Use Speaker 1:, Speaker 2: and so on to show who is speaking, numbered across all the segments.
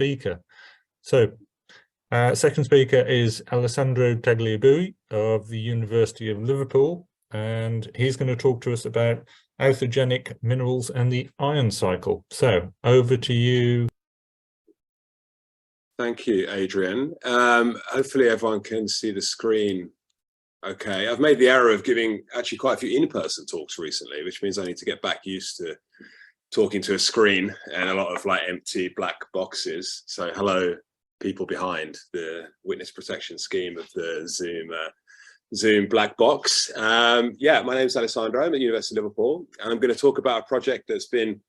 Speaker 1: speaker. So, second speaker is Alessandro Tagliabue of the University of Liverpool, and he's going to talk to us about authigenic minerals and the ion cycle. So, over to you.
Speaker 2: Thank you, Adrian. Hopefully everyone can see the screen. Okay, I've made the error of giving actually quite a few in-person talks recently, which means I need to get back used to talking to a screen and a lot of like empty black boxes. So hello, people behind the witness protection scheme of the Zoom black box. Yeah, my name is Alessandro. I'm at the University of Liverpool, and I'm going to talk about a project that's been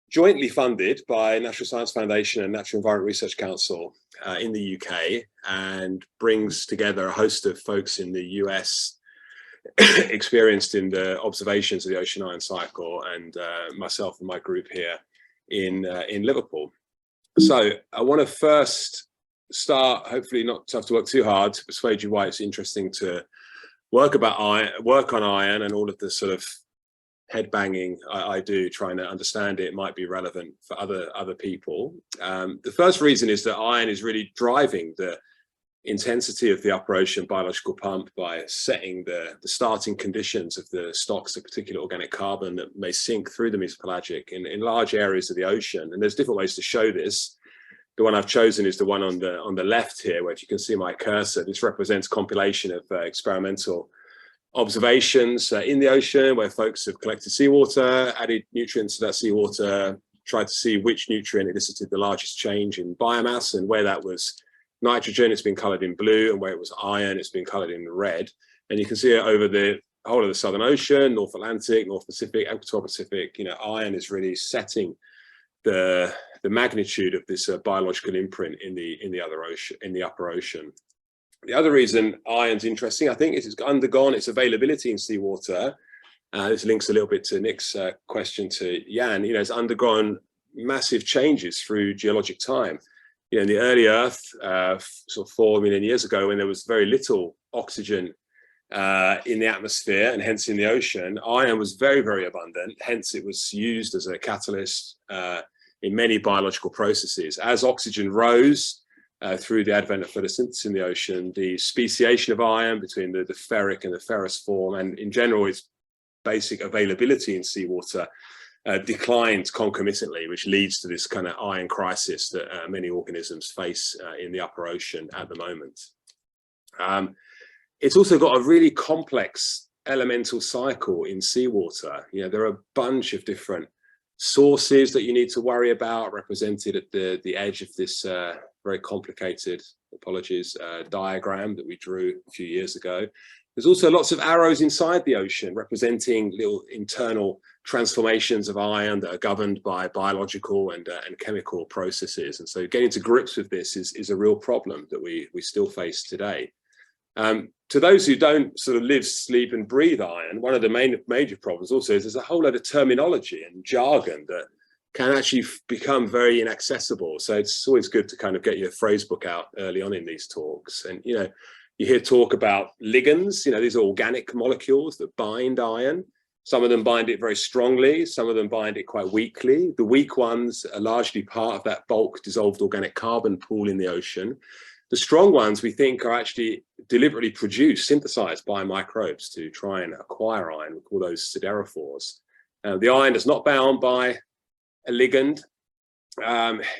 Speaker 2: jointly funded by National Science Foundation and Natural Environment Research Council in the UK, and brings together a host of folks in the US experienced in the observations of the ocean ion cycle, and myself and my group here in Liverpool. So I want to first start, hopefully not to have to work too hard to persuade you why it's interesting to work on iron, and all of the sort of head banging I do trying to understand it might be relevant for other people. The first reason is that iron is really driving the intensity of the upper ocean biological pump by setting the starting conditions of the stocks of particular organic carbon that may sink through the mesopelagic in large areas of the ocean. And there's different ways to show this. The one I've chosen is the one on the left here, where if you can see my cursor, this represents compilation of experimental observations in the ocean, where folks have collected seawater, added nutrients to that seawater, tried to see which nutrient elicited the largest change in biomass, and where that was nitrogen, it's been colored in blue, and where it was iron, it's been colored in red. And you can see it over the whole of the Southern Ocean, North Atlantic, North Pacific, Equatorial Pacific. You know, iron is really setting the magnitude of this biological imprint in the upper ocean. The other reason iron's interesting, I think, is it's undergone its availability in seawater. This links a little bit to Nick's question to Jan. You know, it's undergone massive changes through geologic time. You know, in the early Earth, sort of 4 million years ago, when there was very little oxygen in the atmosphere and hence in the ocean, iron was very, very abundant. Hence, it was used as a catalyst in many biological processes. As oxygen rose, through the advent of photosynthesis in the ocean, the speciation of iron between the ferric and the ferrous form, and in general its basic availability in seawater, declined concomitantly, which leads to this kind of iron crisis that many organisms face in the upper ocean at the moment. It's also got a really complex elemental cycle in seawater. You know, there are a bunch of different sources that you need to worry about, represented at the edge of this very complicated, apologies, diagram that we drew a few years ago. There's also lots of arrows inside the ocean representing little internal transformations of iron that are governed by biological and chemical processes. And so getting to grips with this is a real problem that we still face today. To those who don't sort of live, sleep and breathe iron, one of the major problems also is there's a whole lot of terminology and jargon that can actually become very inaccessible. So it's always good to kind of get your phrase book out early on in these talks. And, you know, you hear talk about ligands. You know, these are organic molecules that bind iron. Some of them bind it very strongly. Some of them bind it quite weakly. The weak ones are largely part of that bulk dissolved organic carbon pool in the ocean. The strong ones we think are actually deliberately produced, synthesized by microbes to try and acquire iron. We call those siderophores. The iron is not bound by a ligand.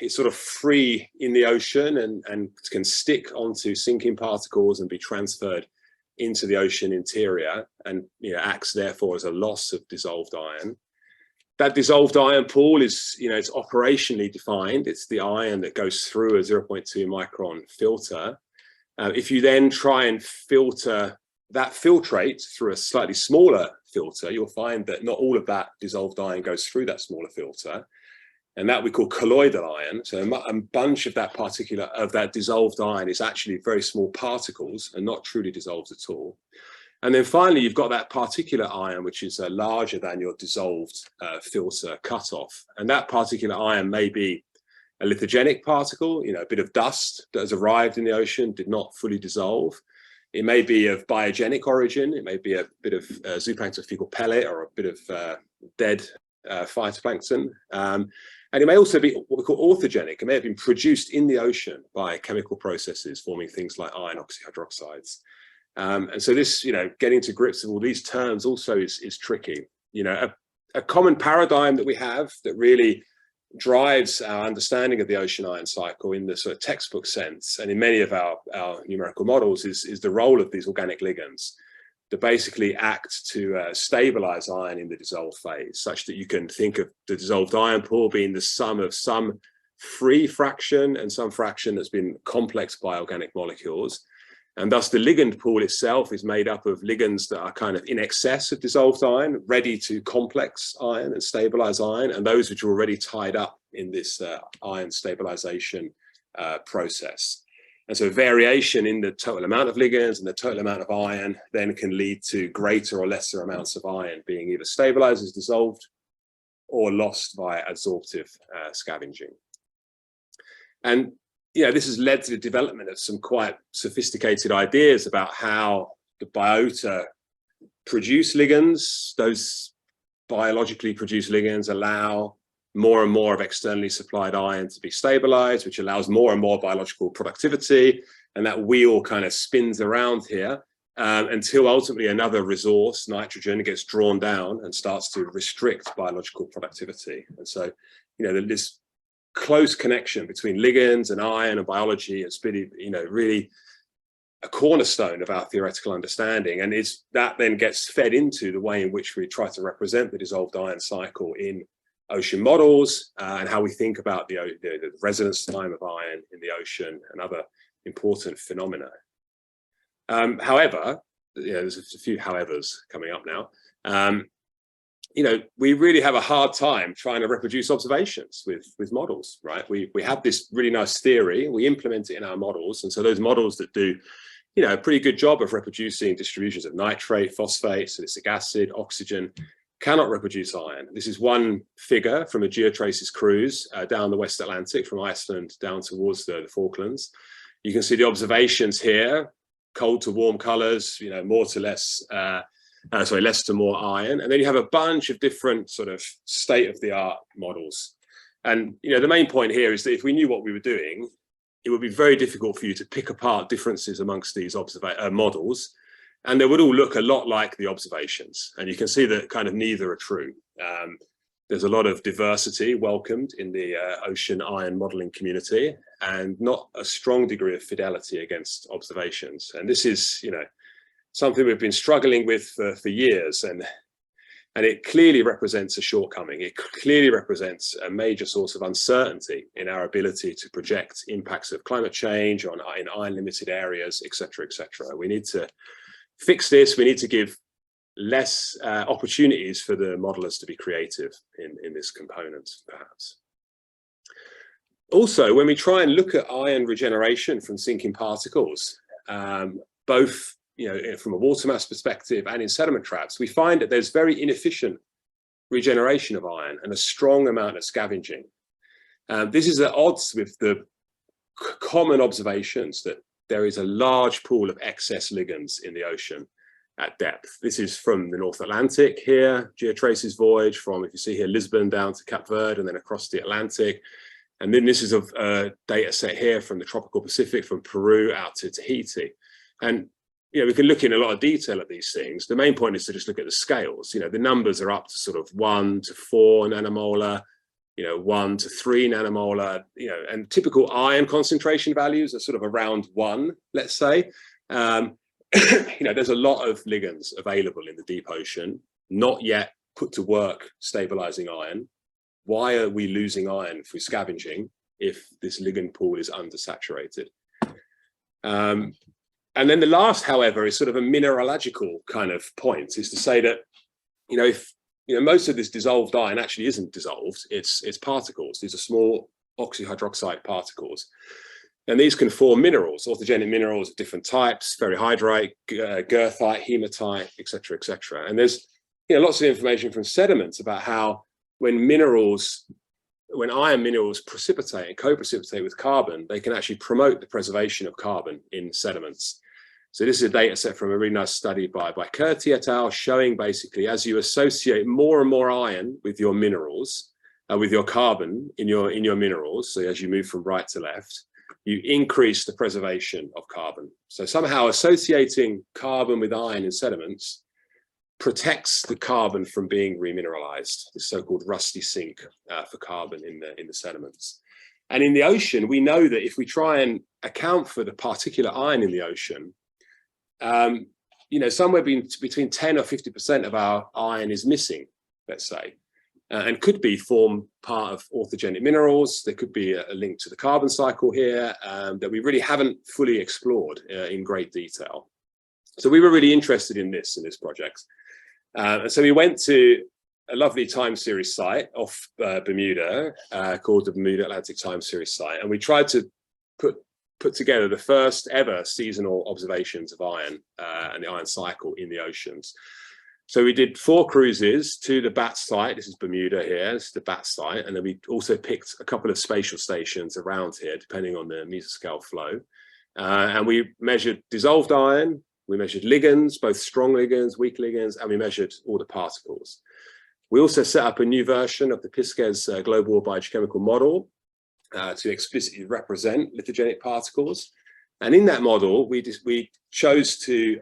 Speaker 2: It's sort of free in the ocean and can stick onto sinking particles and be transferred into the ocean interior, and, you know, acts therefore as a loss of dissolved iron. That dissolved iron pool is, you know, it's operationally defined. It's the iron that goes through a 0.2 micron filter. If you then try and filter that filtrate through a slightly smaller filter, you'll find that not all of that dissolved iron goes through that smaller filter. And that we call colloidal iron. So a bunch of that dissolved iron is actually very small particles and not truly dissolved at all. And then finally, you've got that particular iron, which is larger than your dissolved filter cutoff. And that particular iron may be a lithogenic particle, you know, a bit of dust that has arrived in the ocean, did not fully dissolve. It may be of biogenic origin. It may be a bit of zooplankton fecal pellet or a bit of dead phytoplankton. And it may also be what we call authigenic. It may have been produced in the ocean by chemical processes forming things like iron oxyhydroxides. And so this, getting to grips with all these terms also is tricky. A common paradigm that we have that really drives our understanding of the ocean ion cycle in the sort of textbook sense, and in many of our numerical models, is the role of these organic ligands that basically act to stabilize iron in the dissolved phase, such that you can think of the dissolved iron pool being the sum of some free fraction and some fraction that's been complexed by organic molecules. And thus the ligand pool itself is made up of ligands that are kind of in excess of dissolved iron, ready to complex iron and stabilize iron, and those which are already tied up in this iron stabilization process. And so variation in the total amount of ligands and the total amount of iron then can lead to greater or lesser amounts of iron being either stabilized as dissolved or lost via adsorptive scavenging. And this has led to the development of some quite sophisticated ideas about how the biota produce ligands. Those biologically produced ligands allow more and more of externally supplied iron to be stabilized, which allows more and more biological productivity. And that wheel kind of spins around here until ultimately another resource, nitrogen, gets drawn down and starts to restrict biological productivity. And so, this close connection between ligands and iron and biology has been, really a cornerstone of our theoretical understanding. And that then gets fed into the way in which we try to represent the dissolved iron cycle in ocean models and how we think about the residence time of iron in the ocean and other important phenomena. However, there's a few howevers coming up now. We really have a hard time trying to reproduce observations with models, right? We have this really nice theory, we implement it in our models, and so those models that do, a pretty good job of reproducing distributions of nitrate, phosphate, silicic acid, oxygen, cannot reproduce iron. This is one figure from a Geotraces cruise down the West Atlantic, from Iceland down towards the Falklands. You can see the observations here, cold to warm colors, more to less, less to more iron. And then you have a bunch of different sort of state-of-the-art models. And, the main point here is that if we knew what we were doing, it would be very difficult for you to pick apart differences amongst these models. And they would all look a lot like the observations. And you can see that kind of neither are true. There's a lot of diversity welcomed in the ocean iron modeling community, and not a strong degree of fidelity against observations. And this is, something we've been struggling with for years. And it clearly represents a shortcoming. It clearly represents a major source of uncertainty in our ability to project impacts of climate change in iron-limited areas, et cetera, et cetera. We need to fix this. We need to give less opportunities for the modelers to be creative in this component, perhaps. Also, when we try and look at iron regeneration from sinking particles, both from a water mass perspective and in sediment traps, we find that there's very inefficient regeneration of iron and a strong amount of scavenging. This is at odds with the common observations that there is a large pool of excess ligands in the ocean at depth. This is from the North Atlantic here, Geotraces voyage from, if you see here, Lisbon down to Cape Verde and then across the Atlantic. And then this is a data set here from the tropical Pacific, from Peru out to Tahiti. And we can look in a lot of detail at these things. The main point is to just look at the scales. The numbers are up to sort of 1 to 4 nanomolar, 1 to 3 nanomolar, and typical iron concentration values are sort of around 1, let's say. There's a lot of ligands available in the deep ocean, not yet put to work stabilizing iron. Why are we losing iron through scavenging if this ligand pool is undersaturated? And then the last, however, is sort of a mineralogical kind of point, is to say that, if most of this dissolved iron actually isn't dissolved, it's particles. These are small oxyhydroxide particles. And these can form minerals, authigenic minerals of different types, ferrihydrite, goethite, hematite, et cetera, et cetera. And there's lots of information from sediments about how when iron minerals precipitate and co-precipitate with carbon, they can actually promote the preservation of carbon in sediments. So this is a data set from a really nice study by Curti et al. Showing basically as you associate more and more iron with your minerals, with your carbon in your minerals, so as you move from right to left, you increase the preservation of carbon. So somehow associating carbon with iron in sediments protects the carbon from being remineralized, the so-called rusty sink for carbon in the sediments. And in the ocean, we know that if we try and account for the particular iron in the ocean, you know, somewhere between 10 or 50% of our iron is missing, let's say, and could be form part of authigenic minerals. There could be a link to the carbon cycle here that we really haven't fully explored in great detail. So we were really interested in this project. And so we went to a lovely time series site off Bermuda called the Bermuda Atlantic Time Series site. And we tried to put together the first ever seasonal observations of iron and the iron cycle in the oceans. So we did 4 cruises to the BAT site. This is Bermuda here, this is the BAT site. And then we also picked a couple of spatial stations around here, depending on the mesoscale flow. And we measured dissolved iron, we measured ligands, both strong ligands, weak ligands, and we measured all the particles. We also set up a new version of the Pisquez global biogeochemical model to explicitly represent lithogenic particles. And in that model, we chose to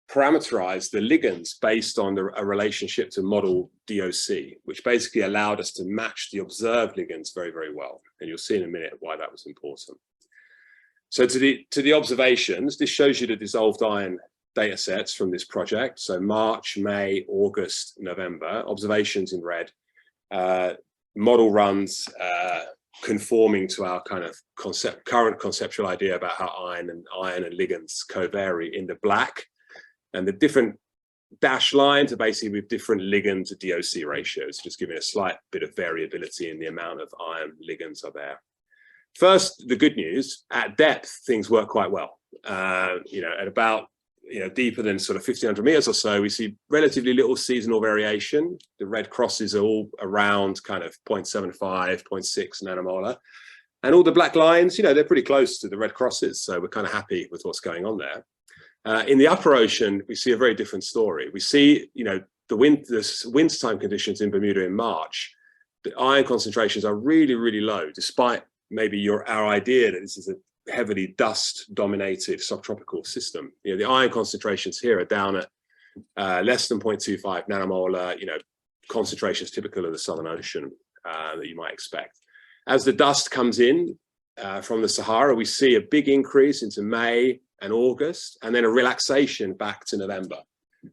Speaker 2: parameterize the ligands based on a relationship to model DOC, which basically allowed us to match the observed ligands very, very well. And you'll see in a minute why that was important. So to the observations, this shows you the dissolved iron data sets from this project. So March, May, August, November, observations in red, model runs conforming to our kind of current conceptual idea about how iron and ligands co-vary in the black. And the different dashed lines are basically with different ligand to DOC ratios, just giving a slight bit of variability in the amount of iron ligands are there. First, the good news, at depth, things work quite well. You know, at about, you know, deeper than sort of 1,500 meters or so, we see relatively little seasonal variation. The red crosses are all around kind of 0.75, 0.6 nanomolar. And all the black lines, you know, they're pretty close to the red crosses. So we're kind of happy with what's going on there. In the upper ocean, we see a very different story. We see, you know, the wintertime conditions in Bermuda in March, the iron concentrations are really, really low, despite maybe our idea that this is a heavily dust-dominated subtropical system. You know, the iron concentrations here are down at less than 0.25 nanomolar, you know, concentrations typical of the Southern Ocean that you might expect. As the dust comes in from the Sahara, we see a big increase into May and August, and then a relaxation back to November.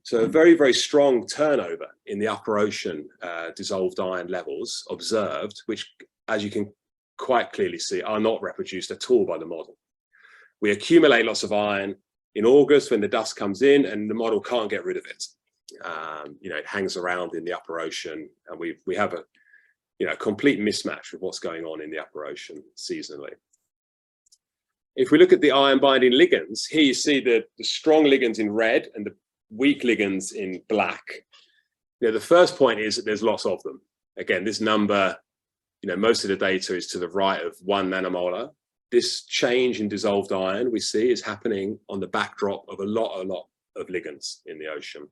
Speaker 2: So a very, very strong turnover in the upper ocean dissolved iron levels observed, which, as you can quite clearly see, are not reproduced at all by the model. We accumulate lots of iron in August when the dust comes in, and the model can't get rid of it. You know, it hangs around in the upper ocean, and we have a, you know, complete mismatch with what's going on in the upper ocean seasonally. If we look at the iron binding ligands, here you see the strong ligands in red and the weak ligands in black. You know, the first point is that there's lots of them. Again, this number, you know, most of the data is to the right of 1 nanomolar. This change in dissolved iron we see is happening on the backdrop of a lot of ligands in the ocean.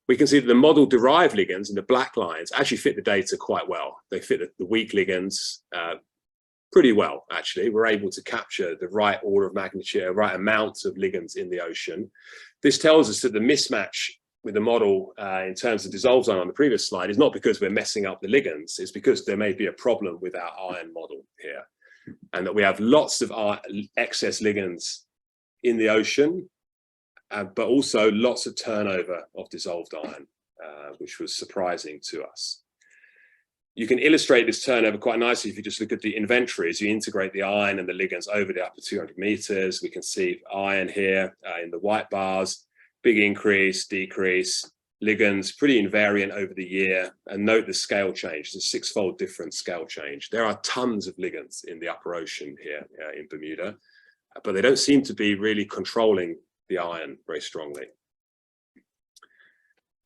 Speaker 2: We can see that the model-derived ligands in the black lines actually fit the data quite well. They fit the weak ligands pretty well, actually. We're able to capture the right order of magnitude, right amount of ligands in the ocean. This tells us that the mismatch with the model in terms of dissolved iron on the previous slide is not because we're messing up the ligands, it's because there may be a problem with our iron model here, and that we have lots of excess ligands in the ocean, but also lots of turnover of dissolved iron, which was surprising to us. You can illustrate this turnover quite nicely if you just look at the inventories. You integrate the iron and the ligands over the upper 200 meters. We can see iron here in the white bars, big increase, decrease, ligands pretty invariant over the year. And note the scale change, the 6-fold different scale change. There are tons of ligands in the upper ocean here in Bermuda, but they don't seem to be really controlling the iron very strongly.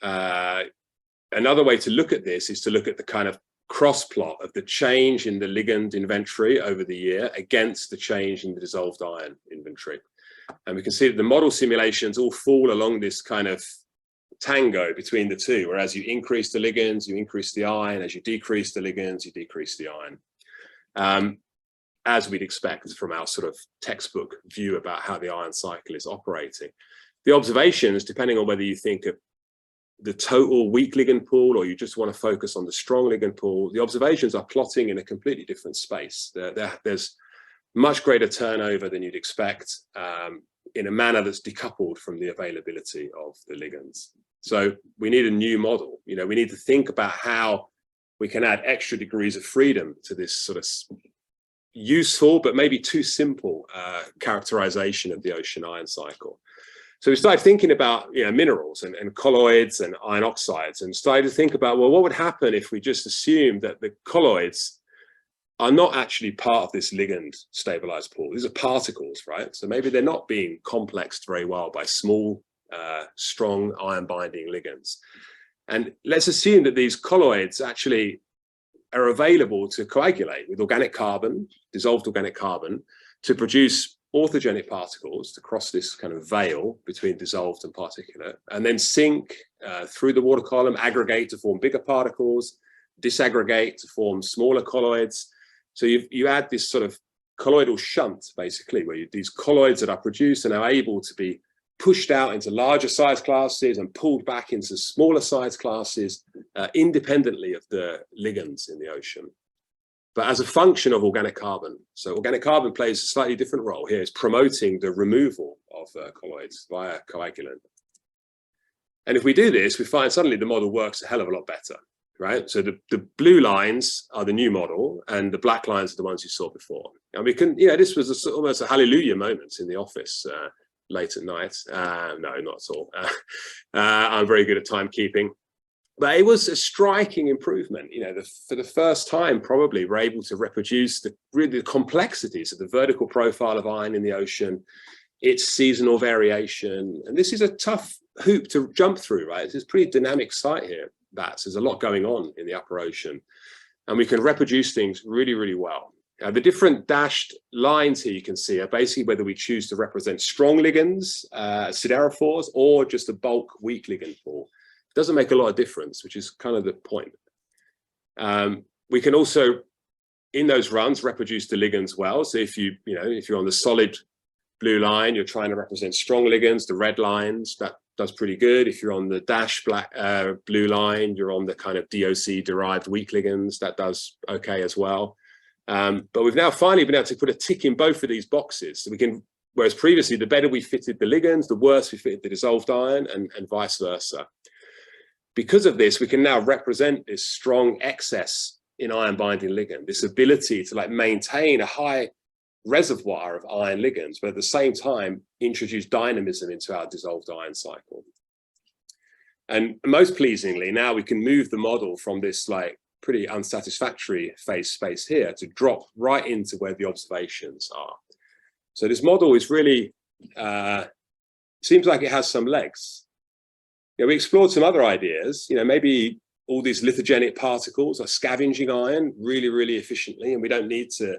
Speaker 2: Another way to look at this is to look at the kind of cross plot of the change in the ligand inventory over the year against the change in the dissolved iron inventory. And we can see that the model simulations all fall along this kind of tango between the two, whereas you increase the ligands, you increase the iron. As you decrease the ligands, you decrease the iron. As we'd expect from our sort of textbook view about how the ion cycle is operating. The observations, depending on whether you think of the total weak ligand pool or you just want to focus on the strong ligand pool, the observations are plotting in a completely different space. There's much greater turnover than you'd expect in a manner that's decoupled from the availability of the ligands. So we need a new model. You know, we need to think about how we can add extra degrees of freedom to this sort of useful but maybe too simple characterization of the ocean ion cycle. So we started thinking about, you know, minerals and colloids and iron oxides, and started to think about, well, what would happen if we just assumed that the colloids are not actually part of this ligand stabilized pool. These are particles, right? So maybe they're not being complexed very well by small, strong ion binding ligands. And let's assume that these colloids actually are available to coagulate with organic carbon, dissolved organic carbon, to produce authigenic particles to cross this kind of veil between dissolved and particulate, and then sink through the water column, aggregate to form bigger particles, disaggregate to form smaller colloids. So you add this sort of colloidal shunt, basically, where these colloids that are produced are now able to be pushed out into larger size classes and pulled back into smaller size classes independently of the ligands in the ocean. But as a function of organic carbon. So organic carbon plays a slightly different role here. It's promoting the removal of colloids via coagulant. And if we do this, we find suddenly the model works a hell of a lot better, right? So the blue lines are the new model and the black lines are the ones you saw before. And we can, you know, this was almost a hallelujah moment in the office late at night. No, not at all. I'm very good at timekeeping. But it was a striking improvement. You know, for the first time, probably, we're able to reproduce the complexities of the vertical profile of iron in the ocean, its seasonal variation. And this is a tough hoop to jump through, right? It's a pretty dynamic site here, there's a lot going on in the upper ocean. And we can reproduce things really, really well. The different dashed lines here you can see are basically whether we choose to represent strong ligands, siderophores, or just a bulk weak ligand pool. Doesn't make a lot of difference, which is kind of the point. We can also, in those runs, reproduce the ligands well. So if you're on the solid blue line, you're trying to represent strong ligands, the red lines, that does pretty good. If you're on the dash black blue line, you're on the kind of DOC derived weak ligands, that does okay as well. But we've now finally been able to put a tick in both of these boxes. So we can, whereas previously the better we fitted the ligands, the worse we fitted the dissolved iron, and vice versa. Because of this, we can now represent this strong excess in iron binding ligand, this ability to like maintain a high reservoir of iron ligands, but at the same time, introduce dynamism into our dissolved iron cycle. And most pleasingly, now we can move the model from this like pretty unsatisfactory phase space here to drop right into where the observations are. So this model is really, seems like it has some legs. You know, we explored some other ideas, you know, maybe all these lithogenic particles are scavenging iron really, really efficiently, and we don't need to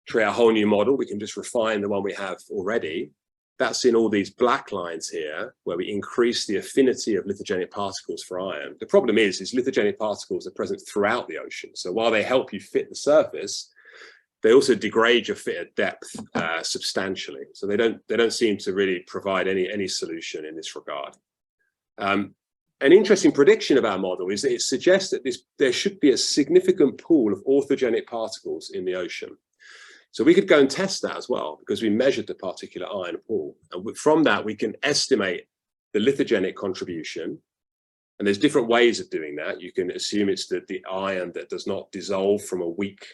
Speaker 2: create a whole new model. We can just refine the one we have already. That's in all these black lines here, where we increase the affinity of lithogenic particles for iron. The problem is lithogenic particles are present throughout the ocean. So while they help you fit the surface, they also degrade your fit at depth substantially. So they don't seem to really provide any solution in this regard. An interesting prediction of our model is that it suggests that there should be a significant pool of orthogenic particles in the ocean. So we could go and test that as well, because we measured the particular iron pool. And from that, we can estimate the lithogenic contribution. And there's different ways of doing that. You can assume it's the iron that does not dissolve from a weak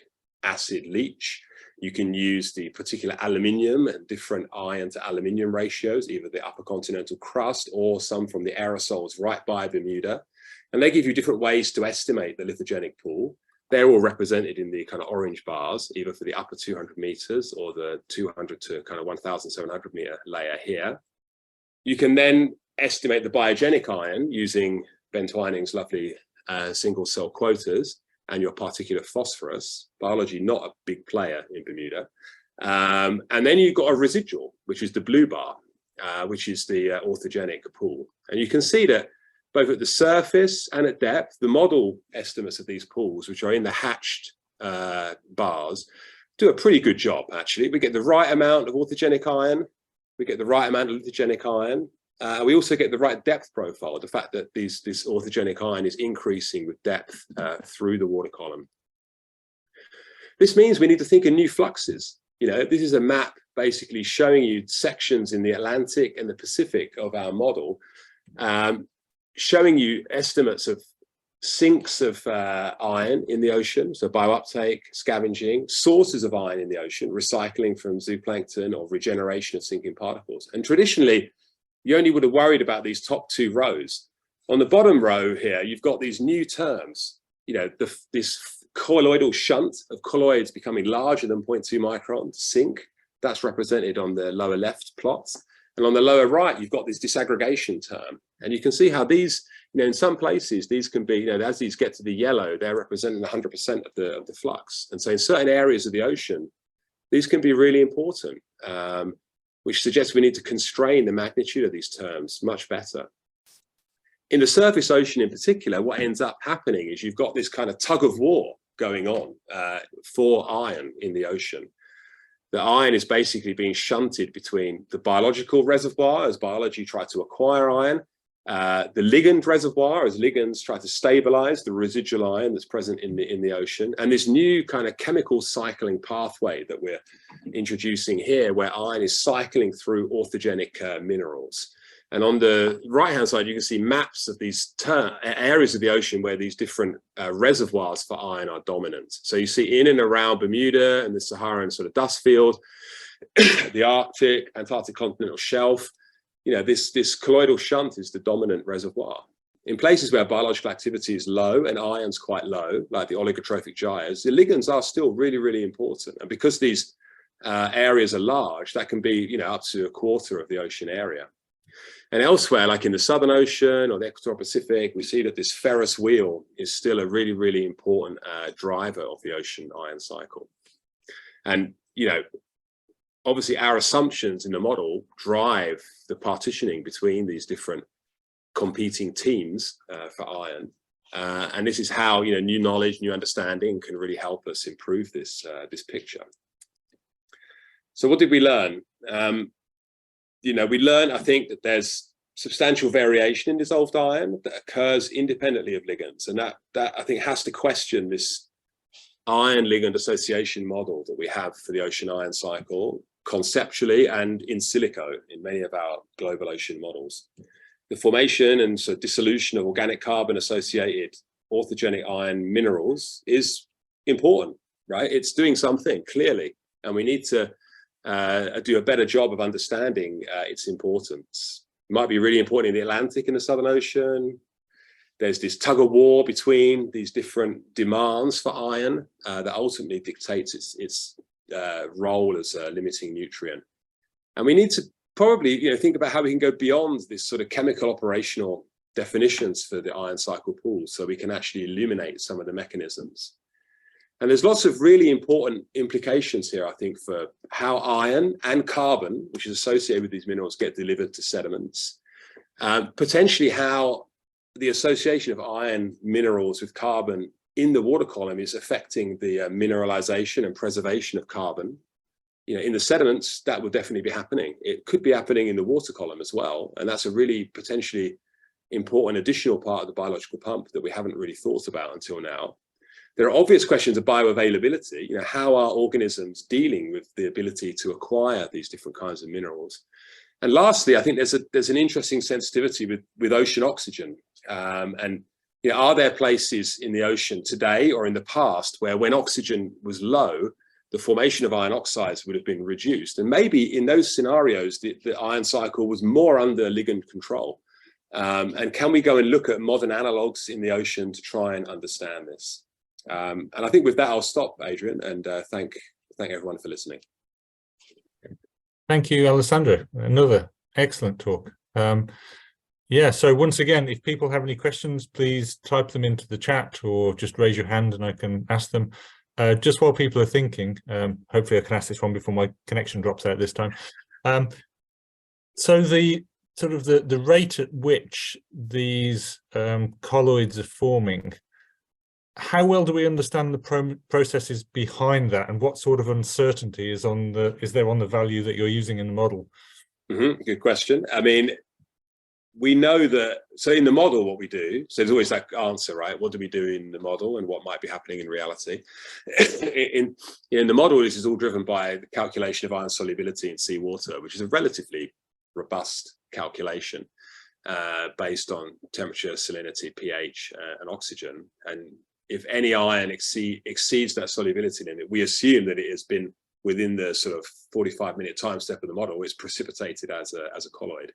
Speaker 2: acid leach. You can use the particular aluminium and different iron to aluminium ratios, either the upper continental crust or some from the aerosols right by Bermuda. And they give you different ways to estimate the lithogenic pool. They're all represented in the kind of orange bars, either for the upper 200 meters or the 200 to kind of 1,700 meter layer here. You can then estimate the biogenic iron using Ben Twining's lovely single cell quotas and your particular phosphorus. Biology not a big player in Bermuda. And then you've got a residual, which is the blue bar, which is the orthogenic pool. And you can see that both at the surface and at depth. The model estimates of these pools, which are in the hatched bars, do a pretty good job, actually. We get the right amount of authigenic iron, we get the right amount of lithogenic iron, we also get the right depth profile, the fact that this authigenic iron is increasing with depth through the water column. This means we need to think of new fluxes. You know, this is a map basically showing you sections in the Atlantic and the Pacific of our model, showing you estimates of sinks of iron in the ocean, so biouptake, scavenging, sources of iron in the ocean, recycling from zooplankton or regeneration of sinking particles. And traditionally, you only would have worried about these top two rows. On the bottom row here, you've got these new terms, you know, this colloidal shunt of colloids becoming larger than 0.2 micron sink. That's represented on the lower left plots. And on the lower right, you've got this disaggregation term. And you can see how these, you know, in some places, these can be, you know, as these get to the yellow, they're representing 100% of the flux. And so in certain areas of the ocean, these can be really important, which suggests we need to constrain the magnitude of these terms much better. In the surface ocean in particular, what ends up happening is you've got this kind of tug of war going on for iron in the ocean. The iron is basically being shunted between the biological reservoir as biology tries to acquire iron, the ligand reservoir as ligands try to stabilize the residual iron that's present in the ocean, and this new kind of chemical cycling pathway that we're introducing here, where iron is cycling through orthogenic minerals. And on the right-hand side, you can see maps of these areas of the ocean where these different reservoirs for iron are dominant. So you see in and around Bermuda and the Saharan sort of dust field, the Arctic, Antarctic continental shelf, you know, this colloidal shunt is the dominant reservoir. In places where biological activity is low and iron's quite low, like the oligotrophic gyres, the ligands are still really, really important. And because these areas are large, that can be, you know, up to a quarter of the ocean area. And elsewhere, like in the Southern Ocean or the Equatorial Pacific, we see that this Ferris wheel is still a really, really important driver of the ocean iron cycle. And, you know, obviously our assumptions in the model drive the partitioning between these different competing teams for iron. And this is how, you know, new knowledge, new understanding can really help us improve this, this picture. So what did we learn? You know, we learned, I think, that there's substantial variation in dissolved iron that occurs independently of ligands. And that I think has to question this iron ligand association model that we have for the ocean iron cycle conceptually and in silico in many of our global ocean models. The formation and so dissolution of organic carbon associated orthogenic iron minerals is important, right? It's doing something clearly, and we need to do a better job of understanding its importance. It might be really important in the Atlantic and the Southern Ocean. There's this tug of war between these different demands for iron that ultimately dictates its role as a limiting nutrient. And we need to probably, you know, think about how we can go beyond this sort of chemical operational definitions for the iron cycle pools so we can actually illuminate some of the mechanisms. And there's lots of really important implications here, I think, for how iron and carbon, which is associated with these minerals, get delivered to sediments. Potentially how the association of iron minerals with carbon in the water column is affecting the mineralization and preservation of carbon. You know, in the sediments, that will definitely be happening. It could be happening in the water column as well. And that's a really potentially important additional part of the biological pump that we haven't really thought about until now. There are obvious questions of bioavailability. You know, how are organisms dealing with the ability to acquire these different kinds of minerals? And lastly, I think there's an interesting sensitivity with ocean oxygen. And you know, are there places in the ocean today or in the past where when oxygen was low, the formation of iron oxides would have been reduced? And maybe in those scenarios, the iron cycle was more under ligand control. And can we go and look at modern analogs in the ocean to try and understand this? And I think with that, I'll stop, Adrian, and thank everyone for listening.
Speaker 1: Thank you, Alessandro. Another excellent talk. Yeah, so once again, if people have any questions, please type them into the chat or just raise your hand and I can ask them. Just while people are thinking, hopefully I can ask this one before my connection drops out this time. So the sort of the rate at which these colloids are forming, how well do we understand the processes behind that, and what sort of uncertainty is there on the value that you're using in the model?
Speaker 2: Good question. I mean, we know that, so in the model, what we do, so there's always that answer, right? What do we do in the model and what might be happening in reality? in the model, this is all driven by the calculation of ion solubility in seawater, which is a relatively robust calculation based on temperature, salinity, pH, and oxygen. And if any ion exceeds that solubility limit, we assume that it has been within the sort of 45-minute time step of the model, it's precipitated as a colloid.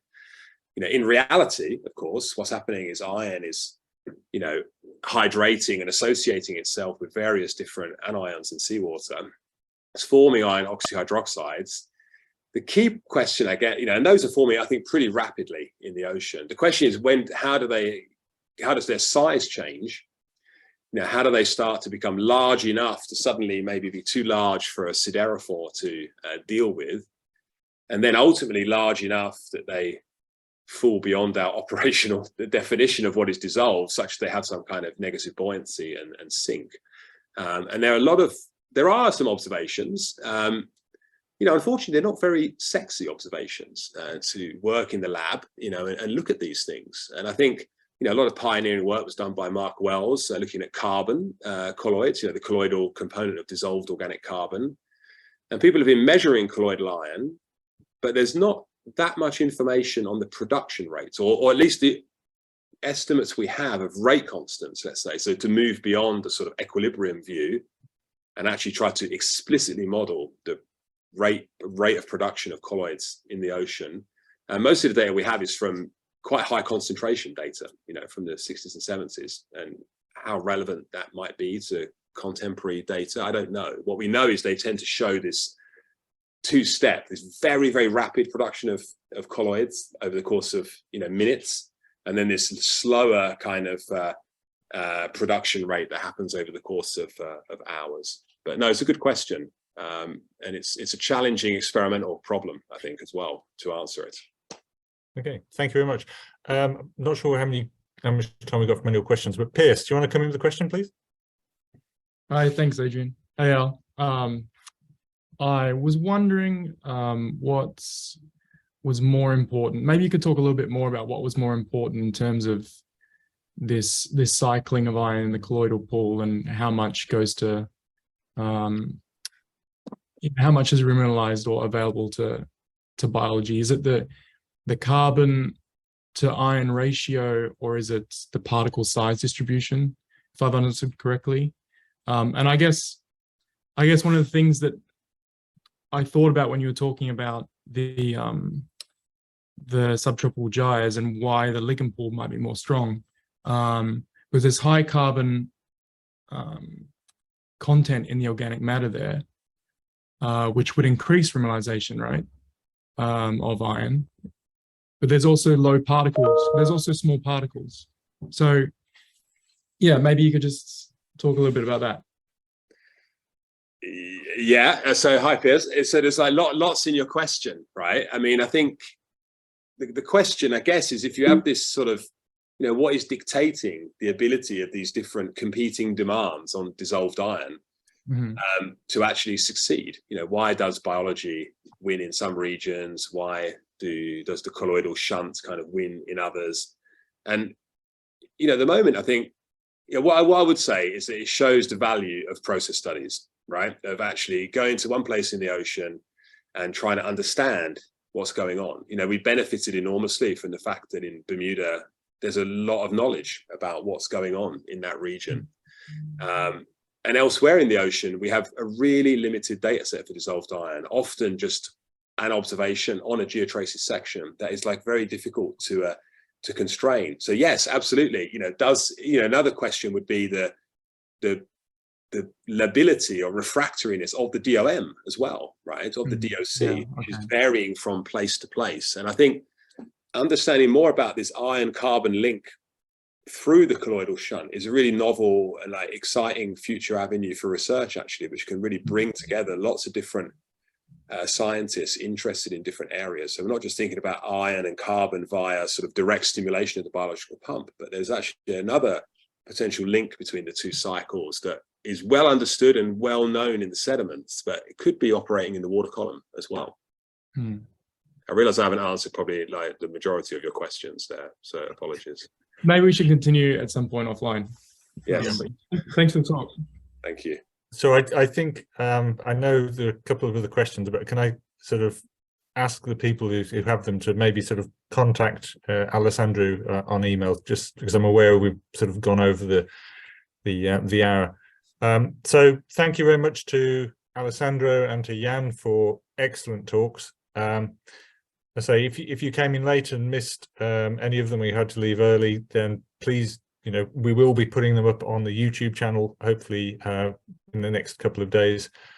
Speaker 2: In reality, of course, what's happening is iron is, hydrating and associating itself with various different anions in seawater. It's forming iron oxyhydroxides. The key question I get, and those are forming, I think, pretty rapidly in the ocean. The question is how does their size change? How do they start to become large enough to suddenly maybe be too large for a siderophore to deal with, and then ultimately large enough that they fall beyond our operational definition of what is dissolved, such that they have some kind of negative buoyancy and sink. And there are some observations. Unfortunately, they're not very sexy observations to work in the lab, and look at these things. And I think, a lot of pioneering work was done by Mark Wells, looking at carbon colloids, the colloidal component of dissolved organic carbon. And people have been measuring colloidal iron, but there's not that much information on the production rates, or at least the estimates we have of rate constants, let's say. So to move beyond the sort of equilibrium view and actually try to explicitly model the rate of production of colloids in the ocean. And most of the data we have is from quite high concentration data, from the 60s and 70s, and how relevant that might be to contemporary data, I don't know. What we know is they tend to show this two-step, this very, very rapid production of colloids over the course of minutes, and then this slower kind of production rate that happens over the course of hours. But no, it's a good question, and it's a challenging experimental problem, I think, as well, to answer it.
Speaker 1: Okay, thank you very much. I'm not sure how much time we got for any questions, but Piers, do you want to come in with a question, please?
Speaker 3: Hi, thanks, Adrian. Hey, Al. I was wondering what was more important. Maybe you could talk a little bit more about what was more important in terms of this cycling of iron in the colloidal pool, and how much goes to, how much is remineralized or available to biology. Is it the carbon to iron ratio, or is it the particle size distribution, if I've understood correctly? And I guess one of the things that I thought about when you were talking about the subtropical gyres and why the ligand pool might be more strong, because there's high carbon content in the organic matter there, which would increase remineralization, right, of iron. But there's also low particles. There's also small particles. So, yeah, maybe you could just talk a little bit about that.
Speaker 2: Yeah. So hi, Piers. So there's like lots in your question, right? I mean, I think the question, I guess, is if you have this sort of, what is dictating the ability of these different competing demands on dissolved iron to actually succeed? Why does biology win in some regions? Why does the colloidal shunt kind of win in others? And at the moment, I think what I would say is that it shows the value of process studies, right? Of actually going to one place in the ocean and trying to understand what's going on. We benefited enormously from the fact that in Bermuda, there's a lot of knowledge about what's going on in that region. And elsewhere in the ocean, we have a really limited data set for dissolved iron, often just an observation on a geotraces section that is like very difficult to constrain. So yes, absolutely. Another question would be the lability or refractoriness of the DOM as well, right? Of the DOC, which is varying from place to place. And I think understanding more about this iron-carbon link through the colloidal shunt is a really novel and exciting future avenue for research, actually, which can really bring together lots of different scientists interested in different areas. So we're not just thinking about iron and carbon via sort of direct stimulation of the biological pump, but there's actually another potential link between the two cycles that is well understood and well known in the sediments, but it could be operating in the water column as well. I realize I haven't answered probably like the majority of your questions there, so apologies.
Speaker 3: Maybe we should continue at some point offline.
Speaker 2: Yes.
Speaker 3: Thanks for the talk.
Speaker 2: Thank you.
Speaker 1: So I think I know there are a couple of other questions, but can I sort of ask the people who have them to maybe sort of contact Alessandro on email, just because I'm aware we've sort of gone over the hour. So thank you very much to Alessandro and to Jan for excellent talks. I say if you came in late and missed any of them, we had to leave early, then please, we will be putting them up on the YouTube channel, hopefully in the next couple of days.